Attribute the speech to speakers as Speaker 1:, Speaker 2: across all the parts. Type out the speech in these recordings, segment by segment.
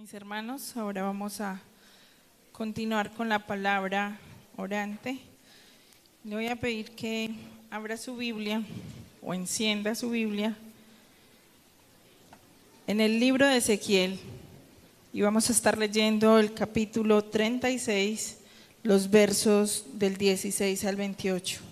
Speaker 1: Mis hermanos, ahora vamos a continuar con la palabra orante. Le voy a pedir que abra su Biblia o encienda su Biblia en el libro de Ezequiel y vamos a estar leyendo el capítulo 36, los versos del 16 al 28.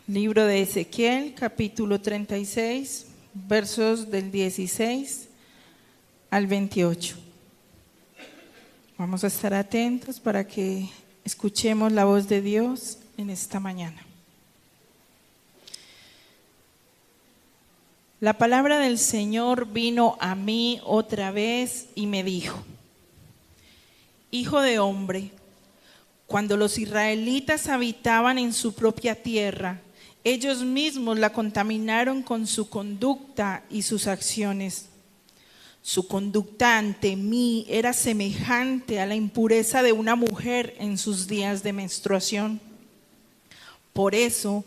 Speaker 1: Libro de Ezequiel, capítulo 36, versos del 16 al 28. Vamos a estar atentos para que escuchemos la voz de Dios en esta mañana. La palabra del Señor vino a mí otra vez y me dijo: Hijo de hombre, cuando los israelitas habitaban en su propia tierra, ellos mismos la contaminaron con su conducta y sus acciones. Su conducta ante mí era semejante a la impureza de una mujer en sus días de menstruación. Por eso,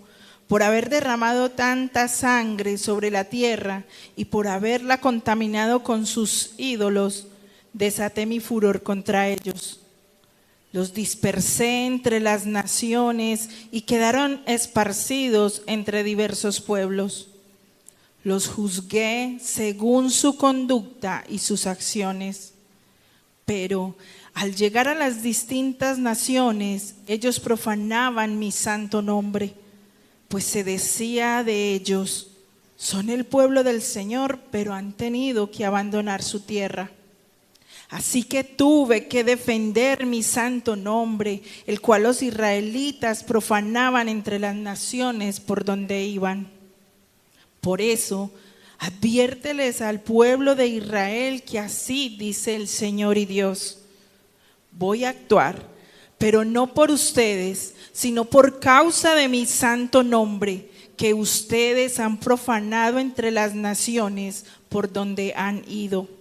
Speaker 1: por haber derramado tanta sangre sobre la tierra y por haberla contaminado con sus ídolos, desaté mi furor contra ellos. Los dispersé entre las naciones y quedaron esparcidos entre diversos pueblos. Los juzgué según su conducta y sus acciones. Pero al llegar a las distintas naciones, ellos profanaban mi santo nombre, pues se decía de ellos: son el pueblo del Señor, pero han tenido que abandonar su tierra. Así que tuve que defender mi santo nombre, el cual los israelitas profanaban entre las naciones por donde iban. Por eso, adviérteles al pueblo de Israel que así dice el Señor y Dios: voy a actuar, pero no por ustedes, sino por causa de mi santo nombre, que ustedes han profanado entre las naciones por donde han ido.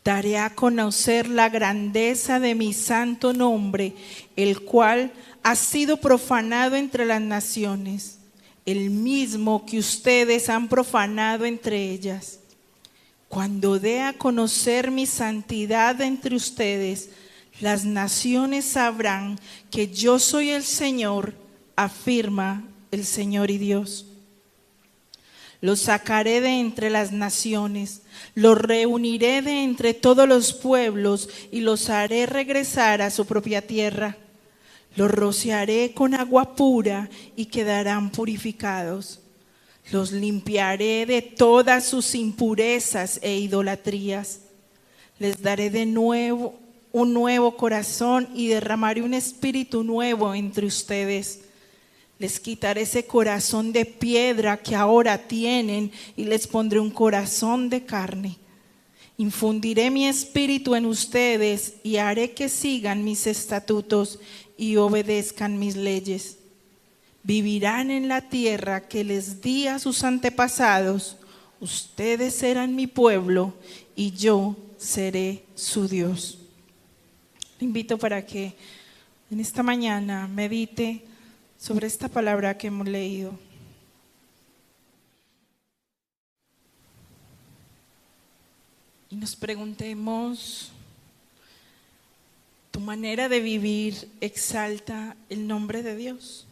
Speaker 1: Daré a conocer la grandeza de mi santo nombre, el cual ha sido profanado entre las naciones, el mismo que ustedes han profanado entre ellas. Cuando dé a conocer mi santidad entre ustedes, las naciones sabrán que yo soy el Señor, afirma el Señor y Dios. Los sacaré de entre las naciones, los reuniré de entre todos los pueblos y los haré regresar a su propia tierra. Los rociaré con agua pura y quedarán purificados. Los limpiaré de todas sus impurezas e idolatrías. Les daré de nuevo un nuevo corazón y derramaré un espíritu nuevo entre ustedes. Les quitaré ese corazón de piedra que ahora tienen y les pondré un corazón de carne. Infundiré mi espíritu en ustedes y haré que sigan mis estatutos y obedezcan mis leyes. Vivirán en la tierra que les di a sus antepasados. Ustedes serán mi pueblo y yo seré su Dios. Le invito para que en esta mañana medite sobre esta palabra que hemos leído. Y nos preguntemos: ¿tu manera de vivir exalta el nombre de Dios?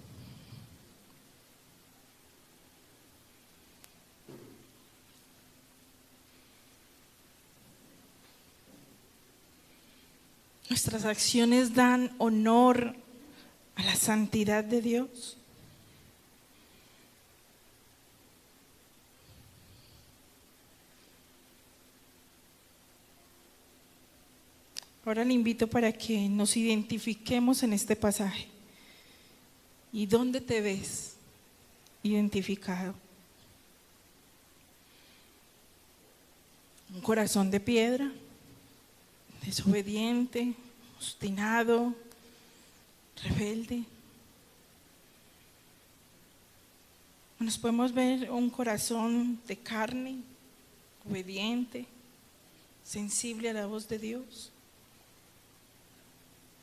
Speaker 1: ¿Nuestras acciones dan honor a la santidad de Dios? Ahora le invito para que nos identifiquemos en este pasaje. ¿Y dónde te ves identificado? ¿Un corazón de piedra, desobediente, obstinado, rebelde? Nos podemos ver un corazón de carne, obediente, sensible a la voz de Dios.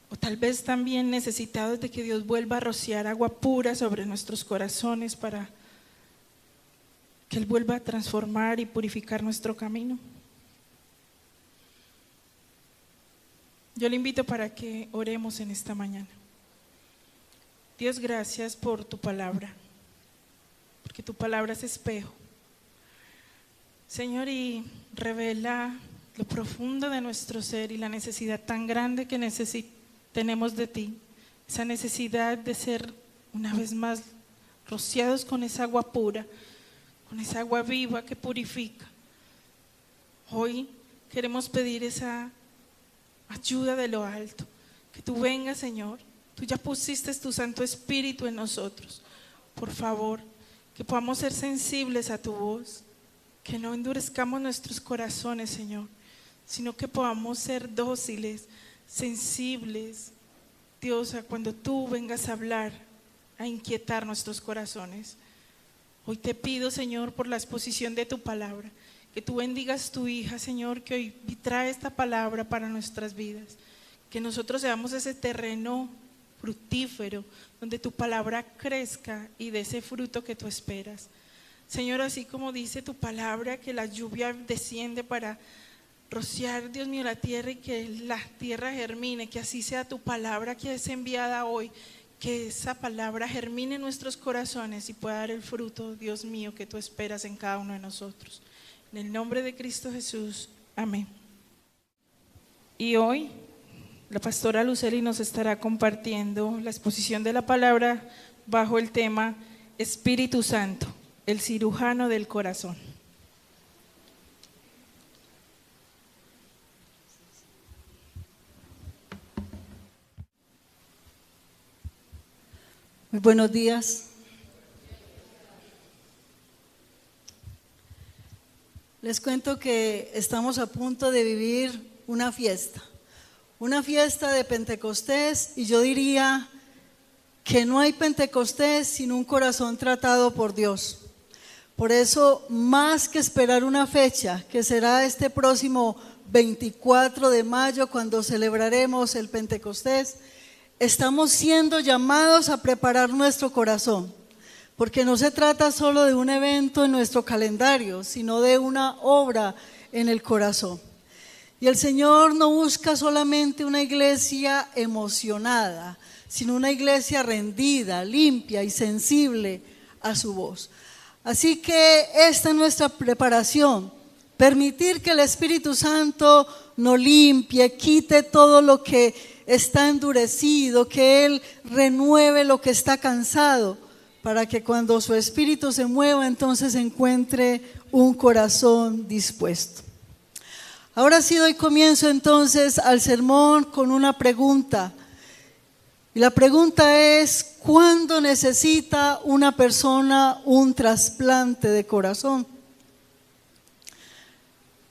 Speaker 1: O tal vez también necesitados de que Dios vuelva a rociar agua pura sobre nuestros corazones para que Él vuelva a transformar y purificar nuestro camino. Yo le invito para que oremos en esta mañana. Dios, gracias por tu palabra, porque tu palabra es espejo, Señor, y revela lo profundo de nuestro ser y la necesidad tan grande que tenemos de ti, esa necesidad de ser una vez más rociados con esa agua pura, con esa agua viva que purifica. Hoy queremos pedir esa ayuda de lo alto, que tú vengas, Señor. Tú ya pusiste tu Santo Espíritu en nosotros. Por favor, que podamos ser sensibles a tu voz, que no endurezcamos nuestros corazones, Señor, sino que podamos ser dóciles, sensibles, Dios, a cuando tú vengas a hablar, a inquietar nuestros corazones. Hoy te pido, Señor, por la exposición de tu palabra, que tú bendigas tu hija, Señor, que hoy trae esta palabra para nuestras vidas, que nosotros seamos ese terreno fructífero, donde tu palabra crezca y dé ese fruto que tú esperas. Señor, así como dice tu palabra, que la lluvia desciende para rociar, Dios mío, la tierra y que la tierra germine, que así sea tu palabra que es enviada hoy, que esa palabra germine en nuestros corazones y pueda dar el fruto, Dios mío, que tú esperas en cada uno de nosotros. En el nombre de Cristo Jesús, amén. Y hoy la pastora Luceli nos estará compartiendo la exposición de la palabra bajo el tema Espíritu Santo, el cirujano del corazón.
Speaker 2: Muy buenos días. Les cuento que estamos a punto de vivir una fiesta de Pentecostés, y yo diría que no hay Pentecostés sin un corazón tratado por Dios. Por eso, más que esperar una fecha, que será este próximo 24 de mayo, cuando celebraremos el Pentecostés, estamos siendo llamados a preparar nuestro corazón, porque no se trata solo de un evento en nuestro calendario, sino de una obra en el corazón. Y el Señor no busca solamente una iglesia emocionada, sino una iglesia rendida, limpia y sensible a su voz. Así que esta es nuestra preparación, permitir que el Espíritu Santo nos limpie, quite todo lo que está endurecido, que Él renueve lo que está cansado, para que cuando su Espíritu se mueva, entonces encuentre un corazón dispuesto. Ahora sí doy comienzo entonces al sermón con una pregunta. Y la pregunta es: ¿cuándo necesita una persona un trasplante de corazón?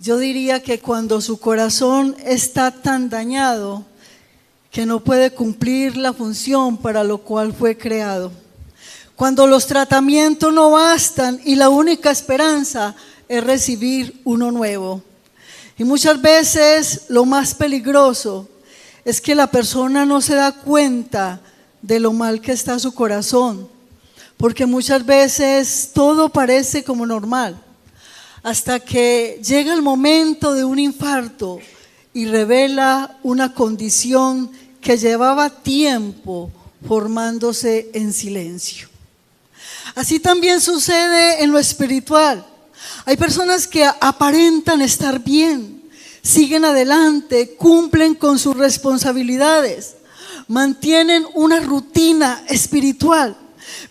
Speaker 2: Yo diría que cuando su corazón está tan dañado que no puede cumplir la función para lo cual fue creado. Cuando los tratamientos no bastan y la única esperanza es recibir uno nuevo. Y muchas veces lo más peligroso es que la persona no se da cuenta de lo mal que está su corazón, porque muchas veces todo parece como normal, hasta que llega el momento de un infarto y revela una condición que llevaba tiempo formándose en silencio. Así también sucede en lo espiritual. Hay personas que aparentan estar bien, siguen adelante, cumplen con sus responsabilidades, mantienen una rutina espiritual,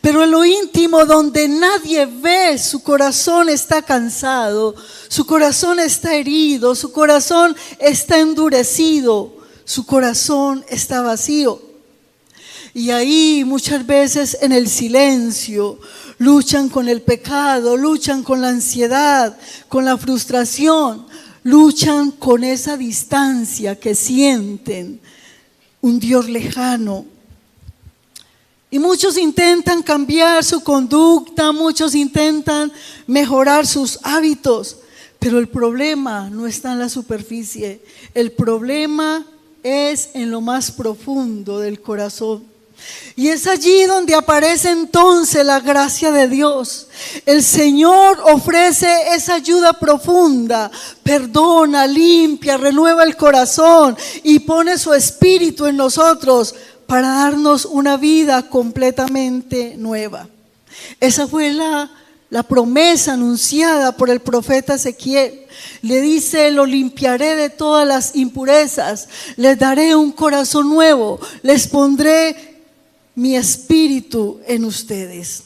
Speaker 2: pero en lo íntimo, donde nadie ve, su corazón está cansado, su corazón está herido, su corazón está endurecido, su corazón está vacío. Y ahí muchas veces en el silencio luchan con el pecado, luchan con la ansiedad, con la frustración, luchan con esa distancia que sienten, un Dios lejano. Y muchos intentan cambiar su conducta, muchos intentan mejorar sus hábitos, Pero el problema no está en la superficie, el problema es en lo más profundo del corazón. Y es allí donde aparece entonces la gracia de Dios. El Señor ofrece esa ayuda profunda, perdona, limpia, renueva el corazón y pone su espíritu en nosotros para darnos una vida completamente nueva. Esa fue la promesa anunciada por el profeta Ezequiel. Le dice: lo limpiaré de todas las impurezas, les daré un corazón nuevo, les pondré mi espíritu en ustedes.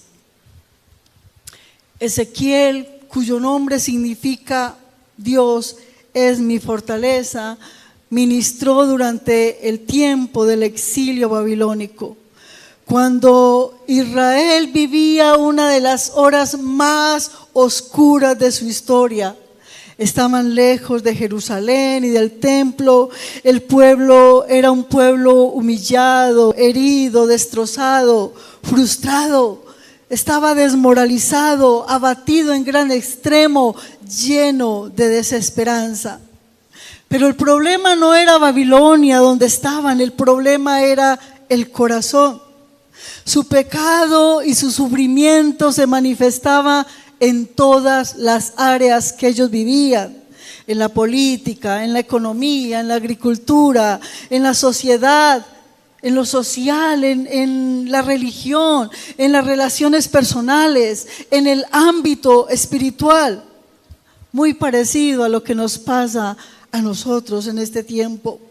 Speaker 2: Ezequiel, cuyo nombre significa Dios es mi fortaleza, ministró durante el tiempo del exilio babilónico, cuando Israel vivía una de las horas más oscuras de su historia. Estaban lejos de Jerusalén y del templo. El pueblo era un pueblo humillado, herido, destrozado, frustrado. Estaba desmoralizado, abatido en gran extremo, lleno de desesperanza. Pero el problema no era Babilonia donde estaban, el problema era el corazón. Su pecado y su sufrimiento se manifestaba en todas las áreas que ellos vivían, en la política, en la economía, en la agricultura, en la sociedad, en lo social, en la religión, en las relaciones personales, en el ámbito espiritual. Muy parecido a lo que nos pasa a nosotros en este tiempo.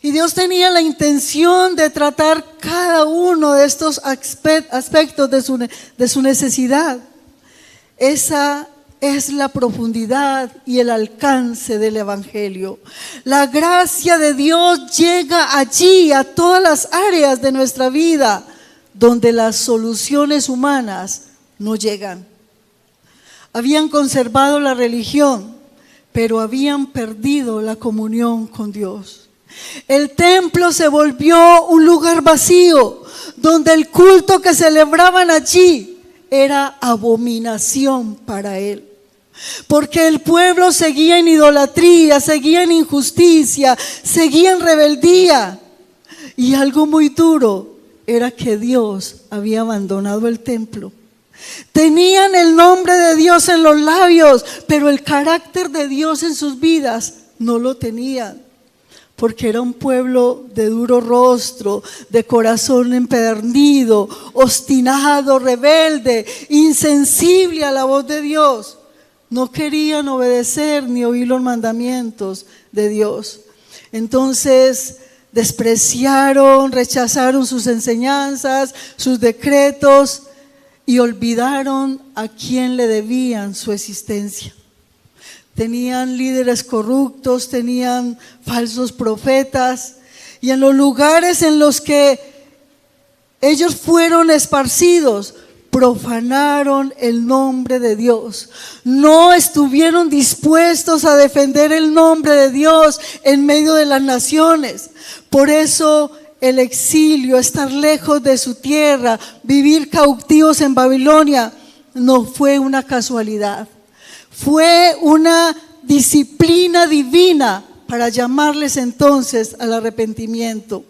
Speaker 2: Y Dios tenía la intención de tratar cada uno de estos aspectos de su necesidad. Esa es la profundidad y el alcance del Evangelio. La gracia de Dios llega allí a todas las áreas de nuestra vida donde las soluciones humanas no llegan. Habían conservado la religión, pero habían perdido la comunión con Dios. El templo se volvió un lugar vacío, donde el culto que celebraban allí era abominación para él, porque el pueblo seguía en idolatría, seguía en injusticia, seguía en rebeldía. Y algo muy duro era que Dios había abandonado el templo. Tenían el nombre de Dios en los labios, pero el carácter de Dios en sus vidas no lo tenían, porque era un pueblo de duro rostro, de corazón empedernido, obstinado, rebelde, insensible a la voz de Dios. No querían obedecer ni oír los mandamientos de Dios. Entonces despreciaron, rechazaron sus enseñanzas, sus decretos y olvidaron a quién le debían su existencia. Tenían líderes corruptos, tenían falsos profetas, y en los lugares en los que ellos fueron esparcidos, profanaron el nombre de Dios. No estuvieron dispuestos a defender el nombre de Dios en medio de las naciones. Por eso el exilio, estar lejos de su tierra, vivir cautivos en Babilonia, no fue una casualidad. Fue una disciplina divina para llamarles entonces al arrepentimiento.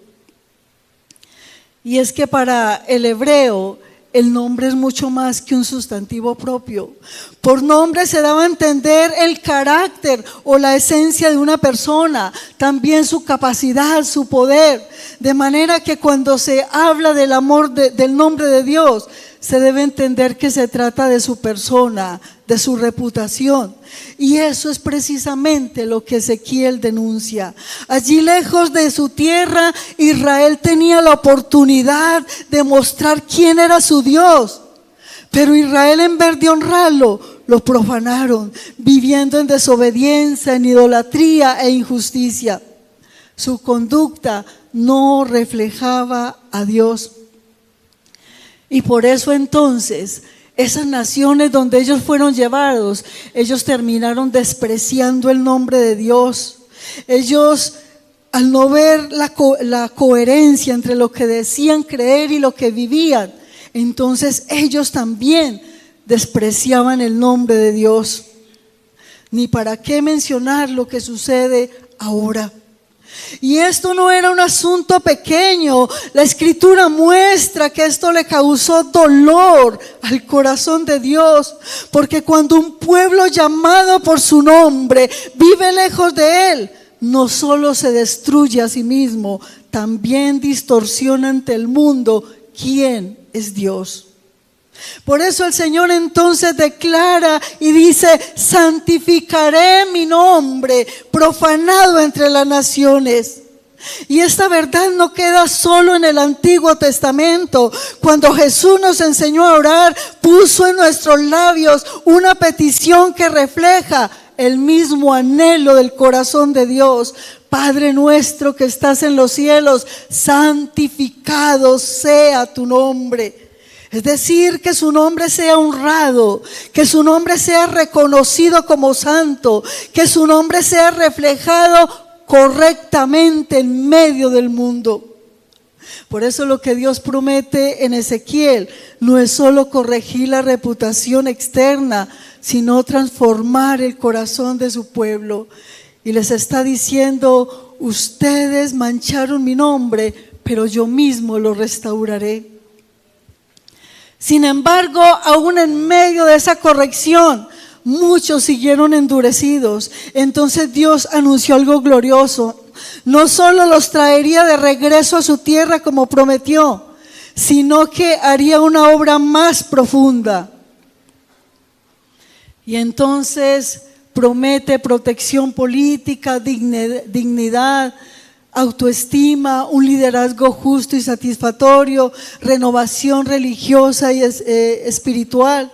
Speaker 2: Y es que para el hebreo el nombre es mucho más que un sustantivo propio. Por nombre se daba a entender el carácter o la esencia de una persona, también su capacidad, su poder. De manera que cuando se habla del amor del nombre de Dios, se debe entender que se trata de su persona, de su reputación. Y eso es precisamente lo que Ezequiel denuncia. Allí lejos de su tierra, Israel tenía la oportunidad de mostrar quién era su Dios. Pero Israel, en vez de honrarlo, lo profanaron, viviendo en desobediencia, en idolatría e injusticia. Su conducta no reflejaba a Dios. Y por eso entonces, esas naciones donde ellos fueron llevados, ellos terminaron despreciando el nombre de Dios. Ellos, al no ver la coherencia entre lo que decían creer y lo que vivían, entonces ellos también despreciaban el nombre de Dios. ni para qué mencionar lo que sucede ahora. Y esto no era un asunto pequeño. La Escritura muestra que esto le causó dolor al corazón de Dios, porque cuando un pueblo llamado por su nombre vive lejos de Él, no solo se destruye a sí mismo, también distorsiona ante el mundo quién es Dios. Por eso el Señor entonces declara y dice: santificaré mi nombre, profanado entre las naciones. Y esta verdad no queda solo en el Antiguo Testamento. Cuando Jesús nos enseñó a orar, puso en nuestros labios una petición que refleja el mismo anhelo del corazón de Dios. Padre nuestro que estás en los cielos, santificado sea tu nombre. Es decir, que su nombre sea honrado, que su nombre sea reconocido como santo, que su nombre sea reflejado correctamente en medio del mundo. Por eso lo que Dios promete en Ezequiel no es solo corregir la reputación externa, sino transformar el corazón de su pueblo. Y les está diciendo: ustedes mancharon mi nombre, pero yo mismo lo restauraré. Sin embargo, aún en medio de esa corrección, muchos siguieron endurecidos. Entonces Dios anunció algo glorioso. No solo los traería de regreso a su tierra como prometió, sino que haría una obra más profunda. Y entonces promete protección política, dignidad, autoestima, un liderazgo justo y satisfactorio, renovación religiosa y espiritual.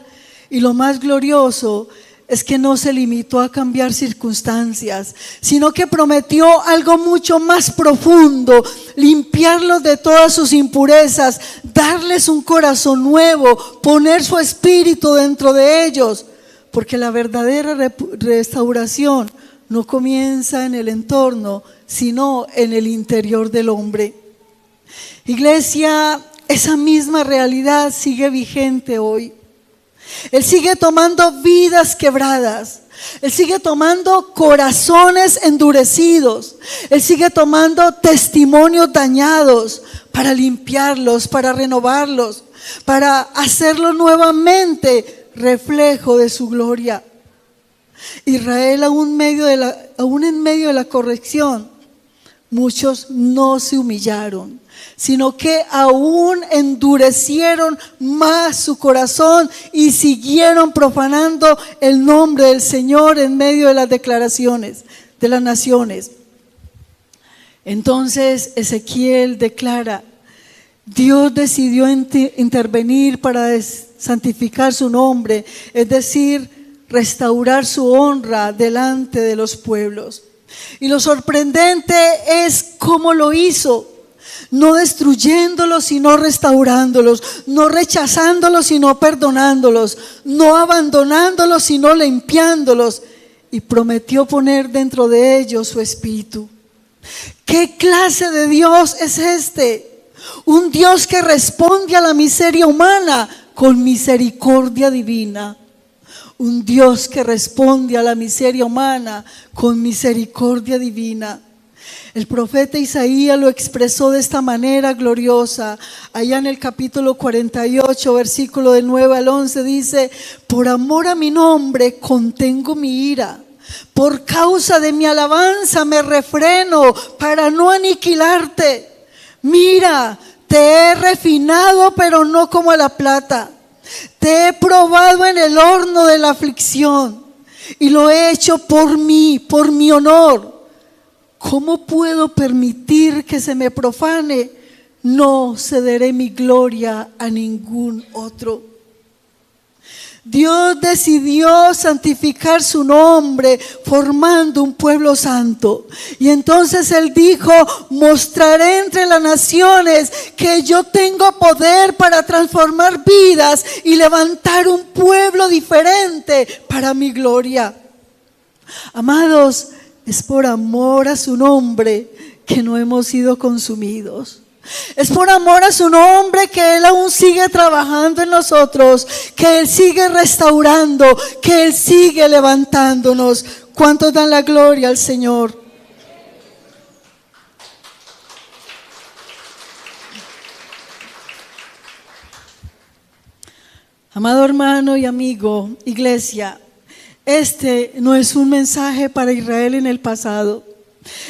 Speaker 2: Y lo más glorioso es que no se limitó a cambiar circunstancias, sino que prometió algo mucho más profundo: limpiarlos de todas sus impurezas, darles un corazón nuevo, poner su espíritu dentro de ellos, porque la verdadera restauración no comienza en el entorno, sino en el interior del hombre. Iglesia, esa misma realidad sigue vigente hoy. Él sigue tomando vidas quebradas. Él sigue tomando corazones endurecidos. Él sigue tomando testimonios dañados para limpiarlos, para renovarlos, para hacerlos nuevamente reflejo de su gloria. Israel, aún en medio de la corrección, muchos no se humillaron, sino que aún endurecieron más su corazón y siguieron profanando el nombre del Señor en medio de las declaraciones de las naciones. Entonces Ezequiel declara: Dios decidió intervenir para santificar su nombre, es decir, restaurar su honra delante de los pueblos. Y lo sorprendente es cómo lo hizo: no destruyéndolos, sino restaurándolos; no rechazándolos, sino perdonándolos; no abandonándolos, sino limpiándolos. Y prometió poner dentro de ellos su espíritu. ¿Qué clase de Dios es este? Un Dios que responde a la miseria humana con misericordia divina. Un Dios que responde a la miseria humana con misericordia divina. El profeta Isaías lo expresó de esta manera gloriosa. Allá en el capítulo 48, versículo del 9 al 11 dice: por amor a mi nombre contengo mi ira. Por causa de mi alabanza me refreno para no aniquilarte. Mira, te he refinado, pero no como la plata. Te he probado en el horno de la aflicción y lo he hecho por mí, por mi honor. ¿Cómo puedo permitir que se me profane? No cederé mi gloria a ningún otro. Dios decidió santificar su nombre formando un pueblo santo. Y entonces Él dijo: mostraré entre las naciones que yo tengo poder para transformar vidas y levantar un pueblo diferente para mi gloria. Amados, es por amor a su nombre que no hemos sido consumidos. Es por amor a su nombre que Él aún sigue trabajando en nosotros, que Él sigue restaurando, que Él sigue levantándonos. ¿Cuántos dan la gloria al Señor? Amado hermano y amigo, iglesia, este no es un mensaje para Israel en el pasado.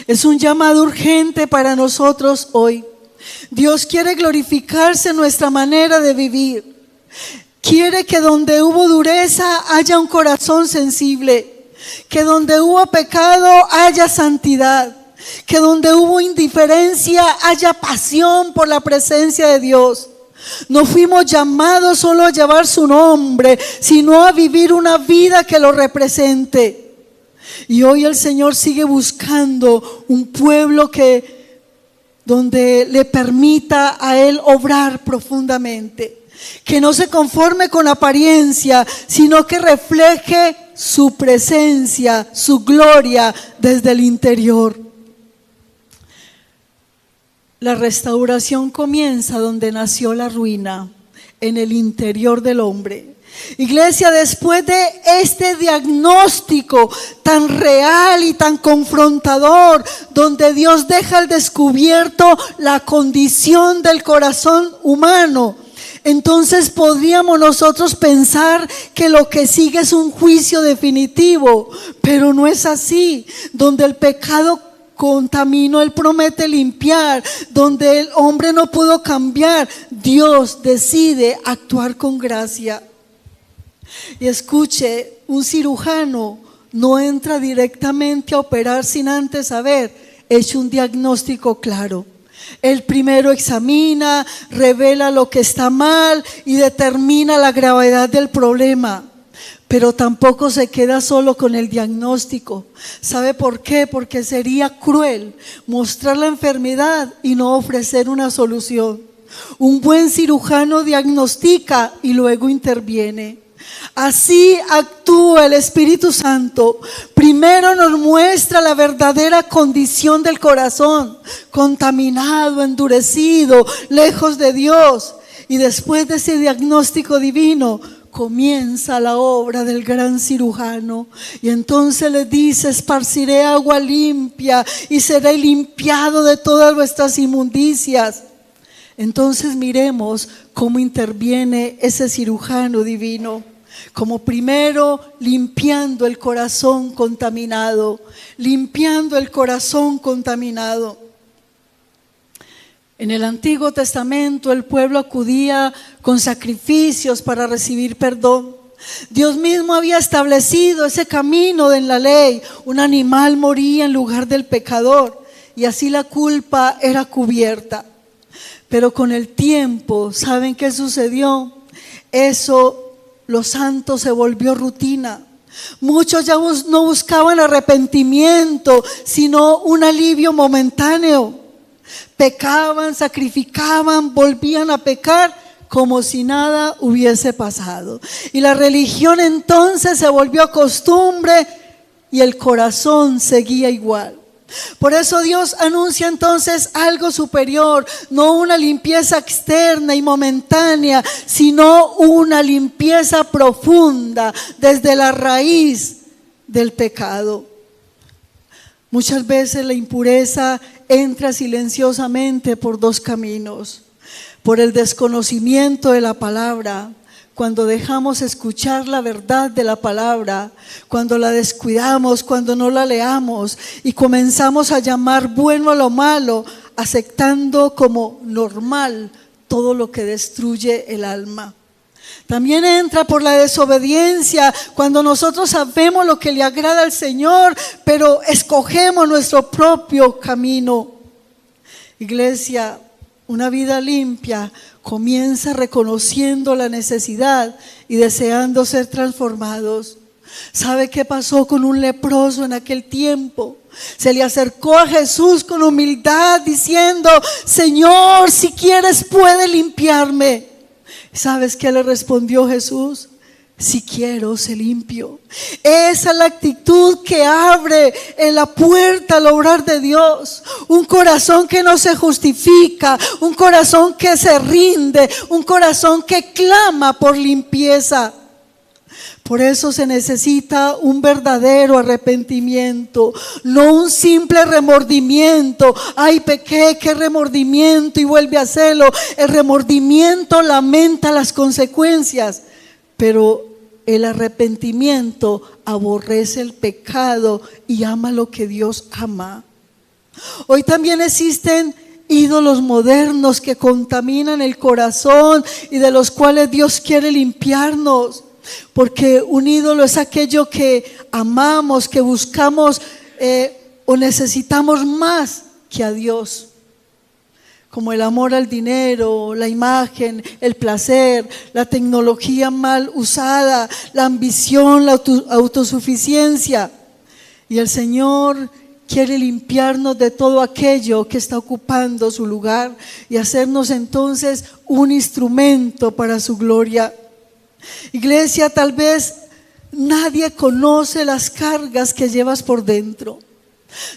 Speaker 2: Es un llamado urgente para nosotros hoy. Dios quiere glorificarse en nuestra manera de vivir. Quiere que donde hubo dureza haya un corazón sensible. Que donde hubo pecado haya santidad. Que donde hubo indiferencia haya pasión por la presencia de Dios. No fuimos llamados solo a llevar su nombre, sino a vivir una vida que lo represente. Y hoy el Señor sigue buscando un pueblo donde le permita a Él obrar profundamente. Que no se conforme con apariencia, sino que refleje su presencia, su gloria desde el interior. La restauración comienza donde nació la ruina, en el interior del hombre. Iglesia, después de este diagnóstico tan real y tan confrontador, donde Dios deja al descubierto la condición del corazón humano, entonces podríamos nosotros pensar que lo que sigue es un juicio definitivo, pero no es así. Donde el pecado contaminó, Él promete limpiar. Donde el hombre no pudo cambiar, Dios decide actuar con gracia. Y escuche, un cirujano no entra directamente a operar sin antes haber hecho un diagnóstico claro. Él primero examina, revela lo que está mal y determina la gravedad del problema. Pero tampoco se queda solo con el diagnóstico. ¿Sabe por qué? Porque sería cruel mostrar la enfermedad y no ofrecer una solución. Un buen cirujano diagnostica y luego interviene. Así actúa el Espíritu Santo. Primero nos muestra la verdadera condición del corazón, contaminado, endurecido, lejos de Dios. Y después de ese diagnóstico divino, comienza la obra del gran cirujano. Y entonces le dice: esparciré agua limpia y seré limpiado de todas vuestras inmundicias. Entonces miremos cómo interviene ese cirujano divino. Como primero limpiando el corazón contaminado, limpiando el corazón contaminado. En el Antiguo Testamento el pueblo acudía con sacrificios para recibir perdón. Dios mismo había establecido ese camino en la ley. Un animal moría en lugar del pecador y así la culpa era cubierta. Pero con el tiempo, ¿saben qué sucedió? Los santos se volvió rutina. Muchos ya no buscaban arrepentimiento, sino un alivio momentáneo. Pecaban, sacrificaban, volvían a pecar como si nada hubiese pasado. Y la religión entonces se volvió costumbre y el corazón seguía igual. Por eso Dios anuncia entonces algo superior, no una limpieza externa y momentánea, sino una limpieza profunda desde la raíz del pecado. Muchas veces la impureza entra silenciosamente por dos caminos: por el desconocimiento de la palabra. Cuando dejamos escuchar la verdad de la palabra, cuando la descuidamos, cuando no la leamos y comenzamos a llamar bueno a lo malo, aceptando como normal todo lo que destruye el alma. También entra por la desobediencia, cuando nosotros sabemos lo que le agrada al Señor, pero escogemos nuestro propio camino. Iglesia, una vida limpia comienza reconociendo la necesidad y deseando ser transformados. ¿Sabe qué pasó con un leproso en aquel tiempo? Se le acercó a Jesús con humildad diciendo: Señor, si quieres puede limpiarme. ¿Sabes qué le respondió Jesús? Si quiero, sé limpio. Esa es la actitud que abre en la puerta al obrar de Dios. Un corazón que no se justifica, un corazón que se rinde, un corazón que clama por limpieza. Por eso se necesita un verdadero arrepentimiento, no un simple remordimiento. Ay, pequé, qué remordimiento, y vuelve a hacerlo. El remordimiento lamenta las consecuencias, pero el arrepentimiento aborrece el pecado y ama lo que Dios ama. Hoy también existen ídolos modernos que contaminan el corazón y de los cuales Dios quiere limpiarnos. Porque un ídolo es aquello que amamos, que buscamos o necesitamos más que a Dios. Como el amor al dinero, la imagen, el placer, la tecnología mal usada, la ambición, la autosuficiencia. Y el Señor quiere limpiarnos de todo aquello que está ocupando su lugar y hacernos entonces un instrumento para su gloria. Iglesia, tal vez nadie conoce las cargas que llevas por dentro.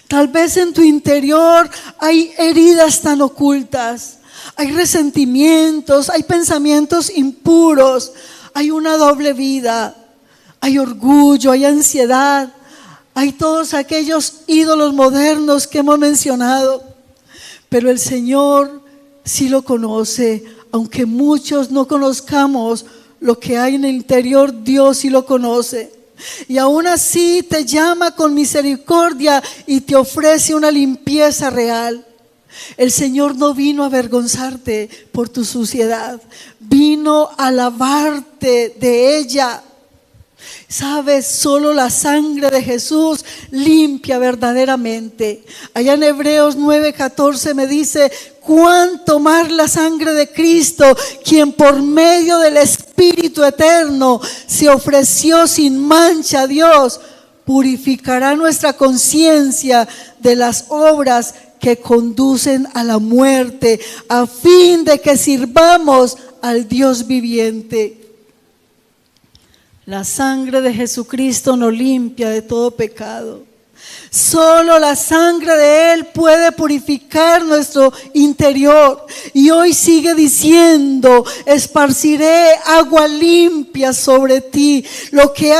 Speaker 2: Tal vez en tu interior hay heridas tan ocultas, hay resentimientos, hay pensamientos impuros, hay una doble vida, hay orgullo, hay ansiedad, hay todos aquellos ídolos modernos que hemos mencionado. Pero el Señor sí lo conoce, aunque muchos no conozcamos lo que hay en el interior, Dios sí lo conoce. Y aún así te llama con misericordia y te ofrece una limpieza real. El Señor no vino a avergonzarte por tu suciedad, vino a lavarte de ella. Sabes, solo la sangre de Jesús limpia verdaderamente. Allá en Hebreos 9:14 me dice: cuánto más la sangre de Cristo, quien por medio del Espíritu eterno se ofreció sin mancha a Dios, purificará nuestra conciencia de las obras que conducen a la muerte, a fin de que sirvamos al Dios viviente. La sangre de Jesucristo nos limpia de todo pecado. Solo la sangre de Él puede purificar nuestro interior. Y hoy sigue diciendo: esparciré agua limpia sobre ti. Lo que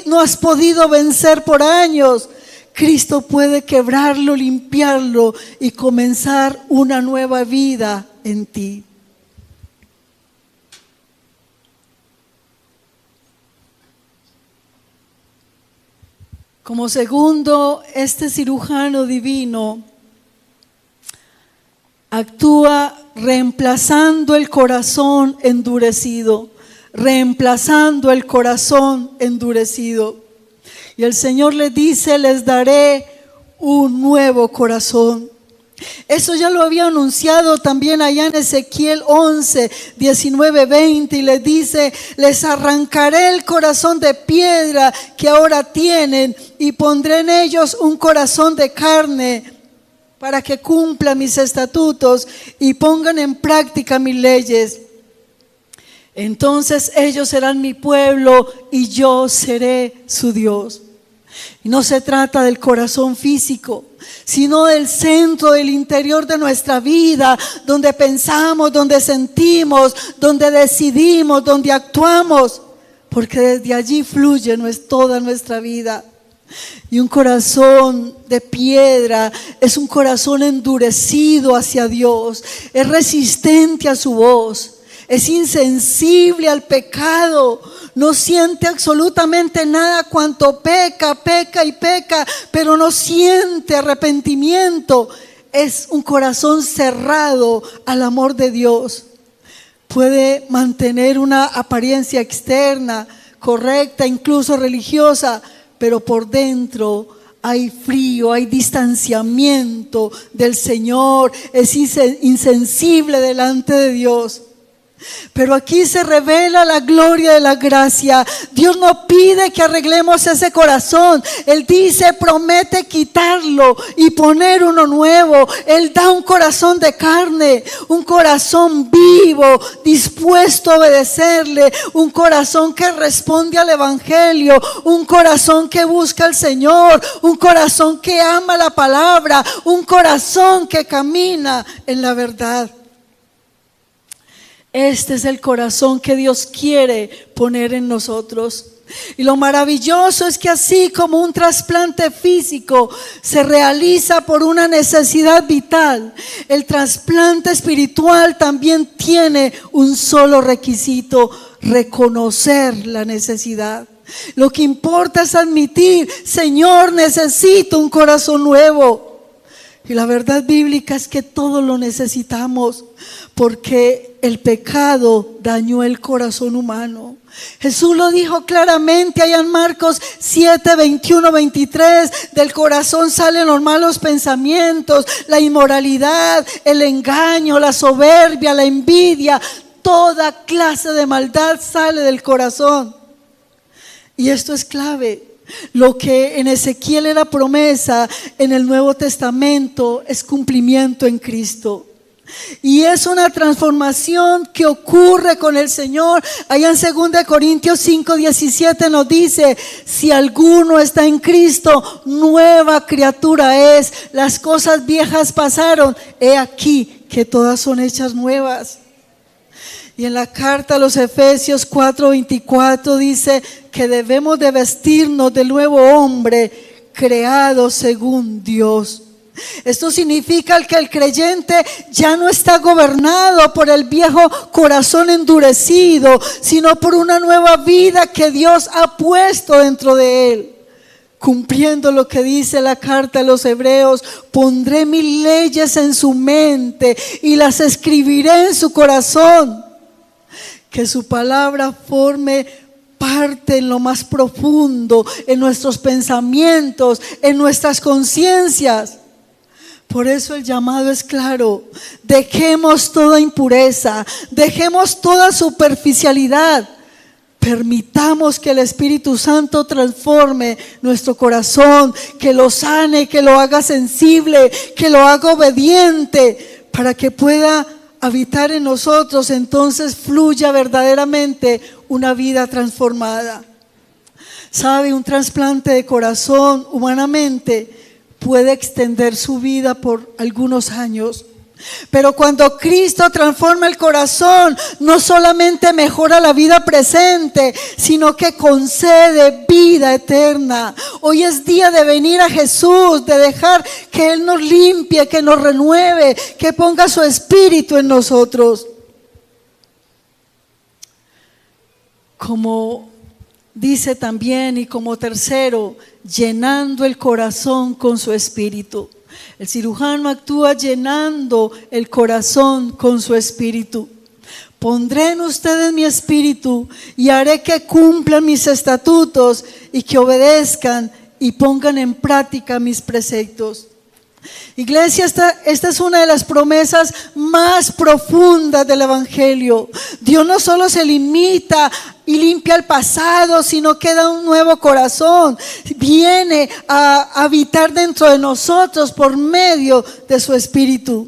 Speaker 2: no has podido vencer por años, Cristo puede quebrarlo, limpiarlo y comenzar una nueva vida en ti. Como segundo, este cirujano divino actúa reemplazando el corazón endurecido, reemplazando el corazón endurecido. Y el Señor les dice: les daré un nuevo corazón. Eso ya lo había anunciado también allá en Ezequiel 11, 19, 20, y les dice: les arrancaré el corazón de piedra que ahora tienen y pondré en ellos un corazón de carne, para que cumplan mis estatutos y pongan en práctica mis leyes. Entonces ellos serán mi pueblo y yo seré su Dios. Y no se trata del corazón físico, sino del centro, del interior de nuestra vida, donde pensamos, donde sentimos, donde decidimos, donde actuamos, porque desde allí fluye toda nuestra vida. Y un corazón de piedra es un corazón endurecido hacia Dios, es resistente a su voz, es insensible al pecado, no siente absolutamente nada cuanto peca, pero no siente arrepentimiento. Es un corazón cerrado al amor de Dios. Puede mantener una apariencia externa, correcta, incluso religiosa, pero por dentro hay frío, hay distanciamiento del Señor, es insensible delante de Dios. Pero aquí se revela la gloria de la gracia. Dios no pide que arreglemos ese corazón. Él dice, promete quitarlo y poner uno nuevo. Él da un corazón de carne, un corazón vivo, dispuesto a obedecerle, un corazón que responde al evangelio, un corazón que busca al Señor, un corazón que ama la palabra, un corazón que camina en la verdad. Este es el corazón que Dios quiere poner en nosotros. Y lo maravilloso es que así como un trasplante físico se realiza por una necesidad vital, el trasplante espiritual también tiene un solo requisito: reconocer la necesidad. Lo que importa es admitir: Señor, necesito un corazón nuevo. Y la verdad bíblica es que todos lo necesitamos, porque el pecado dañó el corazón humano. Jesús lo dijo claramente allá en Marcos 7, 21, 23. Del corazón salen los malos pensamientos, la inmoralidad, el engaño, la soberbia, la envidia. Toda clase de maldad sale del corazón. Y esto es clave. Lo que en Ezequiel era promesa, en el Nuevo Testamento es cumplimiento en Cristo. Y es una transformación que ocurre con el Señor. Allá en 2 Corintios 5, 17 nos dice: si alguno está en Cristo, nueva criatura es. Las cosas viejas pasaron, he aquí que todas son hechas nuevas. Y en la carta a los Efesios 4:24 dice que debemos de vestirnos del nuevo hombre creado según Dios. Esto significa que el creyente ya no está gobernado por el viejo corazón endurecido, sino por una nueva vida que Dios ha puesto dentro de él. Cumpliendo lo que dice la carta a los Hebreos: pondré mis leyes en su mente y las escribiré en su corazón. Que su palabra forme parte en lo más profundo, en nuestros pensamientos, en nuestras conciencias. Por eso el llamado es claro: dejemos toda impureza, dejemos toda superficialidad, permitamos que el Espíritu Santo transforme nuestro corazón, que lo sane, que lo haga sensible, que lo haga obediente, para que pueda habitar en nosotros. Entonces fluya verdaderamente una vida transformada. ¿Sabe? Un trasplante de corazón humanamente puede extender su vida por algunos años, pero cuando Cristo transforma el corazón, no solamente mejora la vida presente, sino que concede vida eterna. Hoy es día de venir a Jesús, de dejar que Él nos limpie, que nos renueve, que ponga su espíritu en nosotros. Como dice también, y como tercero, llenando el corazón con su espíritu. El cirujano actúa llenando el corazón con su espíritu. Pondré en ustedes mi espíritu y haré que cumplan mis estatutos y que obedezcan y pongan en práctica mis preceptos. Iglesia, esta es una de las promesas más profundas del Evangelio. Dios no solo se limita y limpia el pasado, sino que da un nuevo corazón. Viene a habitar dentro de nosotros por medio de su Espíritu.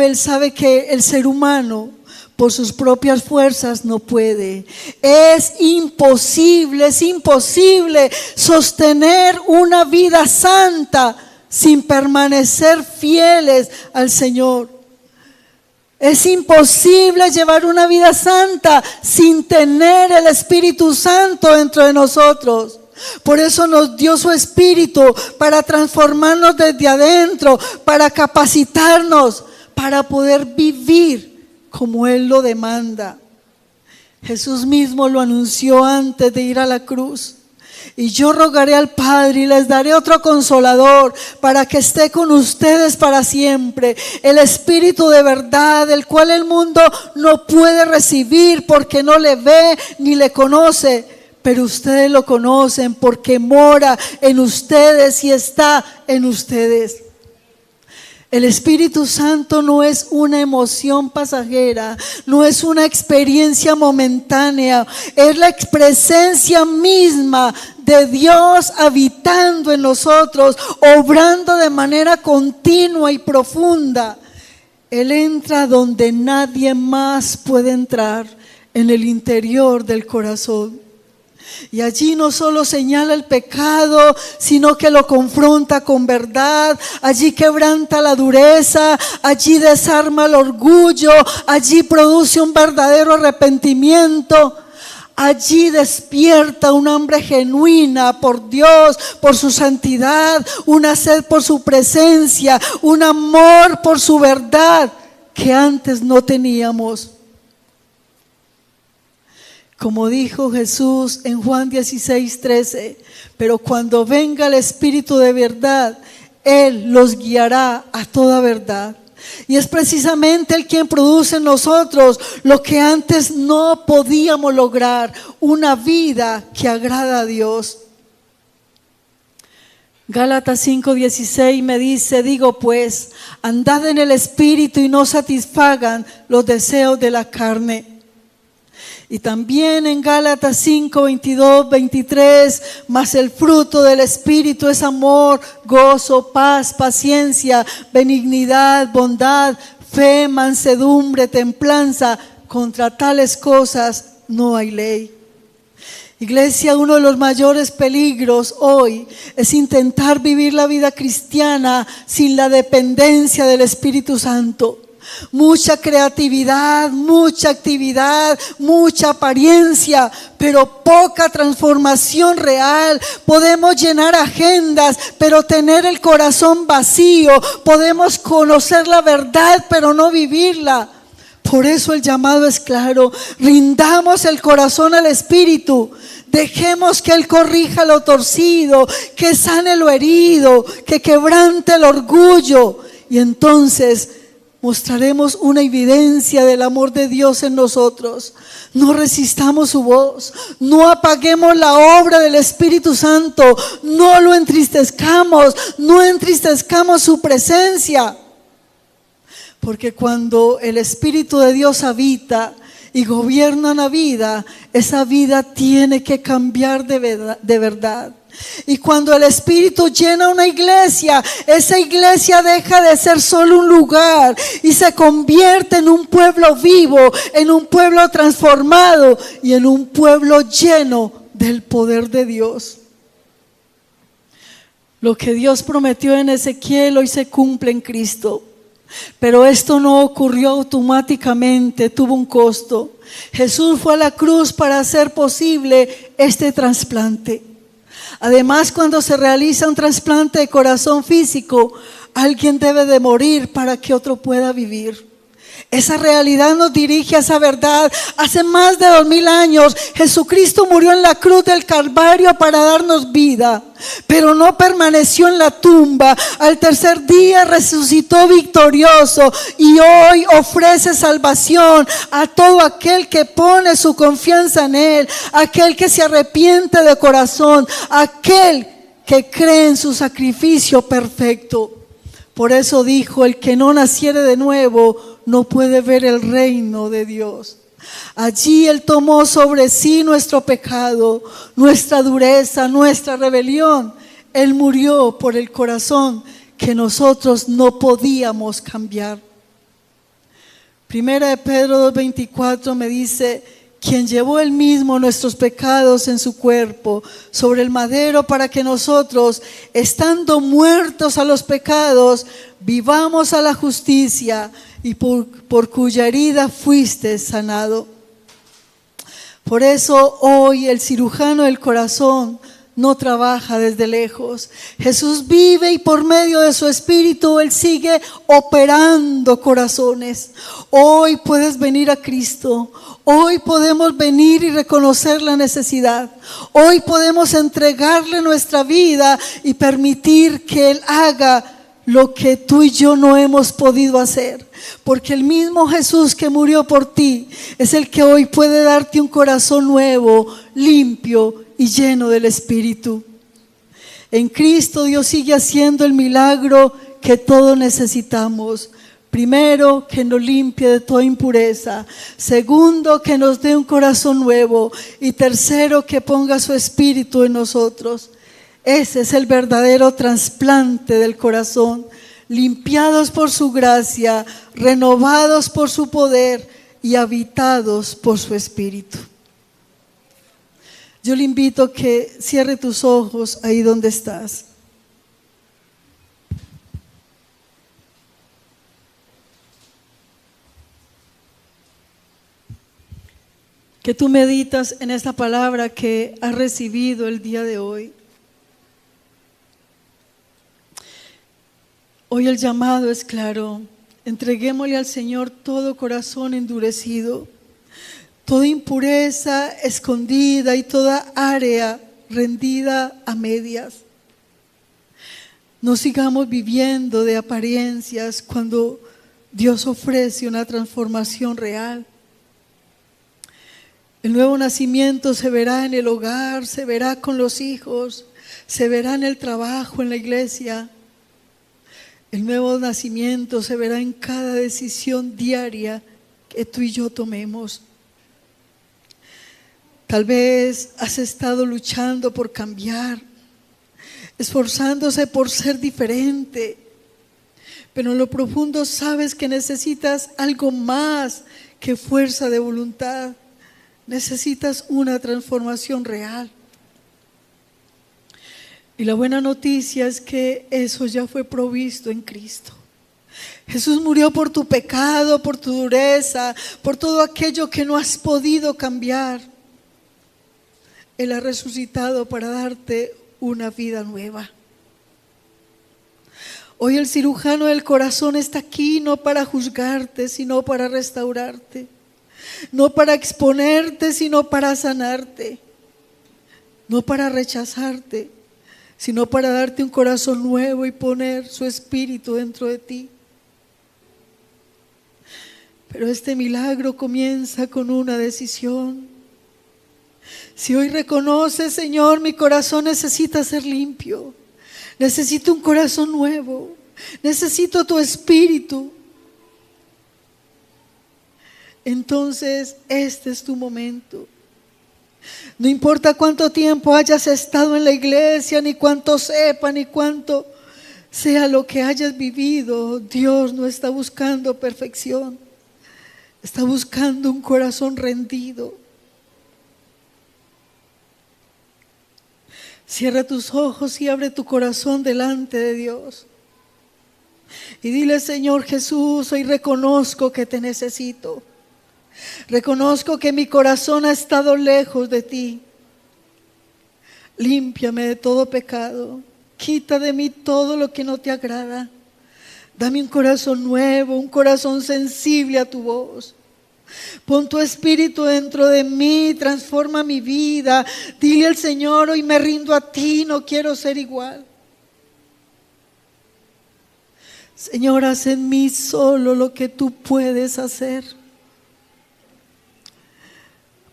Speaker 2: Él sabe que el ser humano por sus propias fuerzas no puede. Es imposible sostener una vida santa sin permanecer fieles al Señor. Es imposible llevar una vida santa sin tener el Espíritu Santo dentro de nosotros. Por eso nos dio su Espíritu, para transformarnos desde adentro, para capacitarnos, para poder vivir como Él lo demanda. Jesús mismo lo anunció antes de ir a la cruz. Y yo rogaré al Padre y les daré otro consolador para que esté con ustedes para siempre. El Espíritu de verdad, el cual el mundo no puede recibir porque no le ve ni le conoce. Pero ustedes lo conocen porque mora en ustedes y está en ustedes. El Espíritu Santo no es una emoción pasajera, no es una experiencia momentánea, es la presencia misma de Dios habitando en nosotros, obrando de manera continua y profunda. Él entra donde nadie más puede entrar, en el interior del corazón. Y allí no solo señala el pecado, sino que lo confronta con verdad. Allí quebranta la dureza, allí desarma el orgullo, allí produce un verdadero arrepentimiento. Allí despierta un hambre genuina por Dios, por su santidad, una sed por su presencia, un amor por su verdad que antes no teníamos. Como dijo Jesús en Juan 16:13, pero cuando venga el Espíritu de verdad, Él los guiará a toda verdad. Y es precisamente Él quien produce en nosotros lo que antes no podíamos lograr, una vida que agrada a Dios. Gálatas 5:16 me dice, digo pues, andad en el Espíritu y no satisfagan los deseos de la carne. Y también en Gálatas 5:22-23, mas el fruto del Espíritu es amor, gozo, paz, paciencia, benignidad, bondad, fe, mansedumbre, templanza. Contra tales cosas no hay ley. Iglesia, uno de los mayores peligros hoy es intentar vivir la vida cristiana sin la dependencia del Espíritu Santo. Mucha creatividad, mucha actividad, mucha apariencia, pero poca transformación real. Podemos llenar agendas, pero tener el corazón vacío. Podemos conocer la verdad, pero no vivirla. Por eso el llamado es claro: rindamos el corazón al Espíritu. Dejemos que Él corrija lo torcido, que sane lo herido, que quebrante el orgullo. Y entonces mostraremos una evidencia del amor de Dios en nosotros. No resistamos su voz, no apaguemos la obra del Espíritu Santo, no lo entristezcamos, no entristezcamos su presencia. Porque cuando el Espíritu de Dios habita y gobierna la vida, esa vida tiene que cambiar de verdad. Y cuando el Espíritu llena una iglesia, esa iglesia deja de ser solo un lugar y se convierte en un pueblo vivo, en un pueblo transformado y en un pueblo lleno del poder de Dios. Lo que Dios prometió en Ezequiel hoy se cumple en Cristo. Pero esto no ocurrió automáticamente, tuvo un costo. Jesús fue a la cruz para hacer posible este trasplante. Además, cuando se realiza un trasplante de corazón físico, alguien debe de morir para que otro pueda vivir. Esa realidad nos dirige a esa verdad. Hace más de 2000 años Jesucristo murió en la cruz del Calvario para darnos vida, pero no permaneció en la tumba. Al tercer día resucitó victorioso y hoy ofrece salvación a todo aquel que pone su confianza en Él, aquel que se arrepiente de corazón, aquel que cree en su sacrificio perfecto. Por eso dijo: el que no naciere de nuevo no puede ver el reino de Dios. Allí Él tomó sobre sí nuestro pecado, nuestra dureza, nuestra rebelión. Él murió por el corazón que nosotros no podíamos cambiar. Primera de Pedro 2:24 me dice: quien llevó Él mismo nuestros pecados en su cuerpo sobre el madero, para que nosotros, estando muertos a los pecados, vivamos a la justicia, y por cuya herida fuiste sanado. Por eso hoy el cirujano del corazón no trabaja desde lejos. Jesús vive y por medio de su Espíritu Él sigue operando corazones. Hoy puedes venir a Cristo. Hoy podemos venir y reconocer la necesidad. Hoy podemos entregarle nuestra vida y permitir que Él haga lo que tú y yo no hemos podido hacer. Porque el mismo Jesús que murió por ti es el que hoy puede darte un corazón nuevo, limpio y lleno del Espíritu. En Cristo Dios sigue haciendo el milagro que todos necesitamos. Primero, que nos limpie de toda impureza. Segundo, que nos dé un corazón nuevo. Y tercero, que ponga su espíritu en nosotros. Ese es el verdadero trasplante del corazón. Limpiados por su gracia, renovados por su poder y habitados por su espíritu. Yo le invito a que cierre tus ojos ahí donde estás. Que tú meditas en esta palabra que has recibido el día de hoy. Hoy el llamado es claro. Entreguémosle al Señor todo corazón endurecido, toda impureza escondida y toda área rendida a medias. No sigamos viviendo de apariencias cuando Dios ofrece una transformación real. El nuevo nacimiento se verá en el hogar, se verá con los hijos, se verá en el trabajo, en la iglesia. El nuevo nacimiento se verá en cada decisión diaria que tú y yo tomemos. Tal vez has estado luchando por cambiar, esforzándose por ser diferente, pero en lo profundo sabes que necesitas algo más que fuerza de voluntad. Necesitas una transformación real. Y la buena noticia es que eso ya fue provisto en Cristo. Jesús murió por tu pecado, por tu dureza, por todo aquello que no has podido cambiar. Él ha resucitado para darte una vida nueva. Hoy el cirujano del corazón está aquí no para juzgarte, sino para restaurarte. No para exponerte, sino para sanarte. No para rechazarte, sino para darte un corazón nuevo y poner su espíritu dentro de ti. Pero este milagro comienza con una decisión. Si hoy reconoces, Señor, mi corazón necesita ser limpio, necesito un corazón nuevo, necesito tu espíritu, entonces este es tu momento. No importa cuánto tiempo hayas estado en la iglesia, ni cuánto sepa, ni cuánto sea lo que hayas vivido, Dios no está buscando perfección, está buscando un corazón rendido. Cierra tus ojos y abre tu corazón delante de Dios. Y dile: Señor Jesús, hoy reconozco que te necesito. Reconozco que mi corazón ha estado lejos de ti. Límpiame de todo pecado. Quita de mí todo lo que no te agrada. Dame un corazón nuevo, un corazón sensible a tu voz. Pon tu espíritu dentro de mí, transforma mi vida. Dile al Señor: hoy me rindo a ti, no quiero ser igual. Señor, haz en mí solo lo que tú puedes hacer.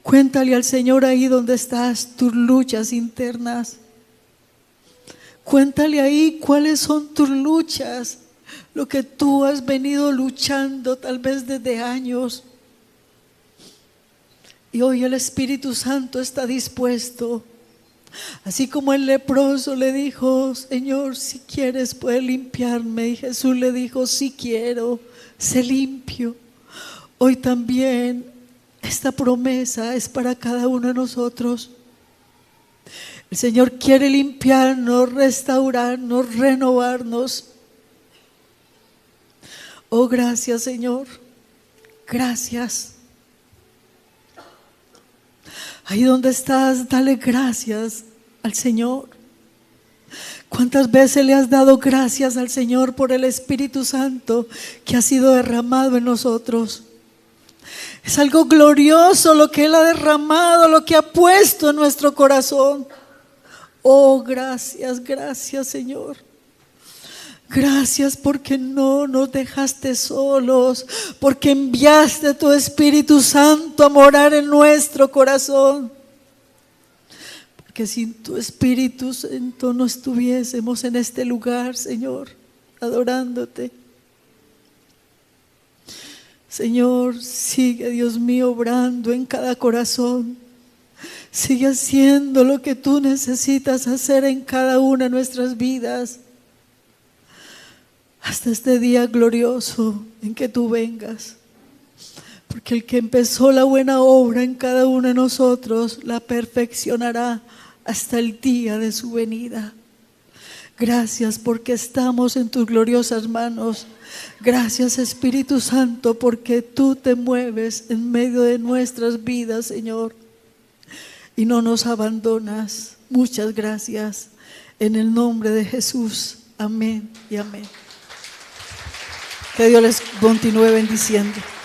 Speaker 2: Cuéntale al Señor ahí donde estás tus luchas internas. Cuéntale ahí cuáles son tus luchas, lo que tú has venido luchando tal vez desde años. Y hoy el Espíritu Santo está dispuesto. Así como el leproso le dijo: Señor, si quieres puedes limpiarme. Y Jesús le dijo: sí quiero, sé limpio. Hoy también esta promesa es para cada uno de nosotros. El Señor quiere limpiarnos, restaurarnos, renovarnos. Oh, gracias, Señor. Gracias. Ahí donde estás, dale gracias al Señor. ¿Cuántas veces le has dado gracias al Señor por el Espíritu Santo que ha sido derramado en nosotros? Es algo glorioso lo que Él ha derramado, lo que ha puesto en nuestro corazón. Oh, gracias, gracias, Señor. Gracias porque no nos dejaste solos, porque enviaste tu Espíritu Santo a morar en nuestro corazón. Porque sin tu Espíritu Santo no estuviésemos en este lugar, Señor. adorándote. Señor, sigue, Dios mío, obrando en cada corazón. Sigue haciendo lo que tú necesitas hacer en cada una de nuestras vidas. Hasta este día glorioso en que tú vengas. Porque el que empezó la buena obra en cada uno de nosotros la perfeccionará hasta el día de su venida. Gracias porque estamos en tus gloriosas manos. Gracias, Espíritu Santo, porque tú te mueves en medio de nuestras vidas, Señor, y no nos abandonas. Muchas gracias. En el nombre de Jesús. Amén y amén. Que Dios les continúe bendiciendo.